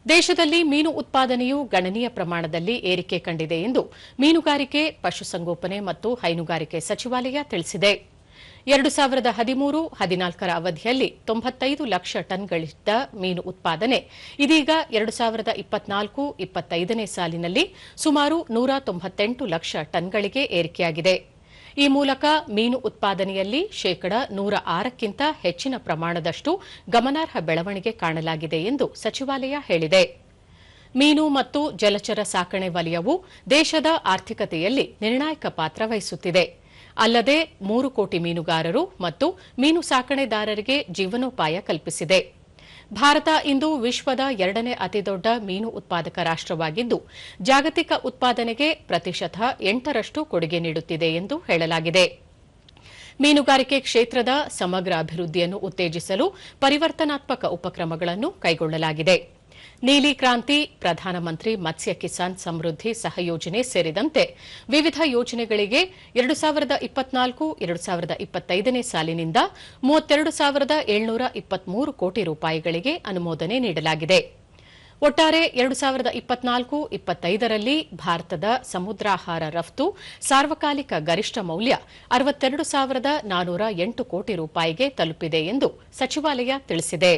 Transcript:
ದೇಶದಲ್ಲಿ ಮೀನು ಉತ್ಪಾದನೆಯು ಗಣನೀಯ ಪ್ರಮಾಣದಲ್ಲಿ ಏರಿಕೆ ಕಂಡಿದೆ ಎಂದು ಮೀನುಗಾರಿಕೆ, ಪಶುಸಂಗೋಪನೆ ಮತ್ತು ಹೈನುಗಾರಿಕೆ ಸಚಿವಾಲಯ ತಿಳಿಸಿದೆ. 2013-14ರ ಅವಧಿಯಲ್ಲಿ 95 ಲಕ್ಷ ಟನ್ಗಳಿದ್ದ ಮೀನು ಉತ್ಪಾದನೆ ಇದೀಗ 2024-25ನೇ ಸಾಲಿನಲ್ಲಿ ಸುಮಾರು 198 ಲಕ್ಷ ಟನ್ಗಳಿಗೆ ಏರಿಕೆಯಾಗಿದೆ. ಈ ಮೂಲಕ ಮೀನು ಉತ್ಪಾದನೆಯಲ್ಲಿ ಶೇಕಡ 106ಕ್ಕಿಂತ ಹೆಚ್ಚಿನ ಪ್ರಮಾಣದಷ್ಟು ಗಮನಾರ್ಹ ಬೆಳವಣಿಗೆ ಕಾಣಲಾಗಿದೆ ಎಂದು ಸಚಿವಾಲಯ ಹೇಳಿದೆ. ಮೀನು ಮತ್ತು ಜಲಚರ ಸಾಕಣೆ ವಲಯವು ದೇಶದ ಆರ್ಥಿಕತೆಯಲ್ಲಿ ನಿರ್ಣಾಯಕ ಪಾತ್ರ ವಹಿಸುತ್ತಿದೆ. ಅಲ್ಲದೆ 3 ಕೋಟಿ ಮೀನುಗಾರರು ಮತ್ತು ಮೀನು ಸಾಕಣೆದಾರರಿಗೆ ಜೀವನೋಪಾಯ ಕಲ್ಪಿಸಿದೆ. ಭಾರತ ಇಂದು ವಿಶ್ವದ 2ನೇ ಅತಿದೊಡ್ಡ ಮೀನು ಉತ್ಪಾದಕ ರಾಷ್ಟವಾಗಿದ್ದು, ಜಾಗತಿಕ ಉತ್ಪಾದನೆಗೆ ಪ್ರತಿಶತ 8ರಷ್ಟು ಕೊಡುಗೆ ನೀಡುತ್ತಿದೆ ಎಂದು ಹೇಳಲಾಗಿದೆ. ಮೀನುಗಾರಿಕೆ ಕ್ಷೇತ್ರದ ಸಮಗ್ರ ಅಭಿವೃದ್ಧಿಯನ್ನು ಉತ್ತೇಜಿಸಲು ಪರಿವರ್ತನಾತ್ಮಕ ಉಪಕ್ರಮಗಳನ್ನು ಕೈಗೊಳ್ಳಲಾಗಿದೆ. ನೀಲಿ ಕ್ರಾಂತಿ, ಪ್ರಧಾನಮಂತ್ರಿ ಮತ್ಸ್ಯ ಕಿಸಾನ್ ಸಮೃದ್ಧಿ ಸಹಯೋಜನೆ ಸೇರಿದಂತೆ ವಿವಿಧ ಯೋಜನೆಗಳಿಗೆ 2024-2025ನೇ ಸಾಲಿನಿಂದ 32,723 ಕೋಟಿ ರೂಪಾಯಿಗಳಿಗೆ ಅನುಮೋದನೆ ನೀಡಲಾಗಿದೆ. ಒಟ್ಟಾರೆ 2024-25ರಲ್ಲಿ ಭಾರತದ ಸಮುದ್ರಾಹಾರ ರಫ್ತು ಸಾರ್ವಕಾಲಿಕ ಗರಿಷ್ಠ ಮೌಲ್ಯ 62,408 ಕೋಟಿ ರೂಪಾಯಿಗೆ ತಲುಪಿದೆ ಎಂದು ಸಚಿವಾಲಯ ತಿಳಿಸಿದೆ.